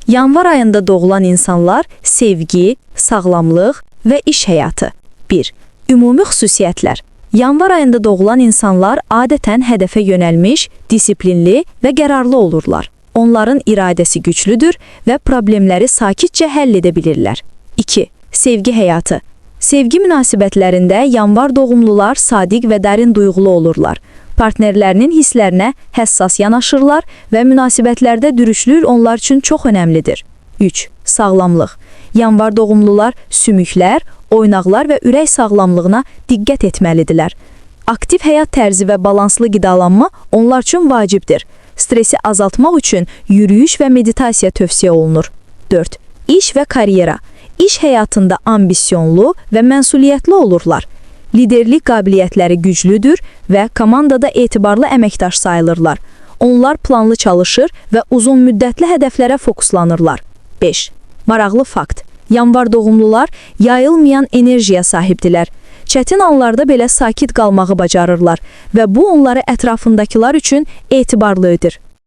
Yanvar ayında doğulan insanlar sevgi, sağlamlıq və iş həyatı. 1. Ümumi xüsusiyyətlər. Yanvar ayında doğulan insanlar adətən hədəfə yönəlmiş, disiplinli və qərarlı olurlar. Onların iradəsi güclüdür və problemləri sakitcə həll edə bilirlər. 2. Sevgi həyatı. Sevgi münasibətlərində yanvar doğumlular sadiq və dərin duyğulu olurlar. Partnerlərinin hisslərinə həssas yanaşırlar və münasibətlərdə dürüstlük onlar üçün çox önəmlidir. 3. Sağlamlıq. Yanvar doğumlular sümüklər, oynaqlar və ürək sağlamlığına diqqət etməlidirlər. Aktiv həyat tərzi və balanslı qidalanma onlar üçün vacibdir. Stresi azaltmaq üçün yürüyüş və meditasiya tövsiyə olunur. 4. İş və karyera. İş həyatında ambisyonlu və məsuliyyətli olurlar. Liderlik qabiliyyətləri güclüdür və komandada etibarlı əməkdaş sayılırlar. Onlar planlı çalışır və uzun müddətli hədəflərə fokuslanırlar. 5. Maraqlı fakt. Yanvar doğumlular yayılmayan enerjiya sahibdilər. Çətin anlarda belə sakit qalmağı bacarırlar və bu onları ətrafındakılar üçün etibarlı edir.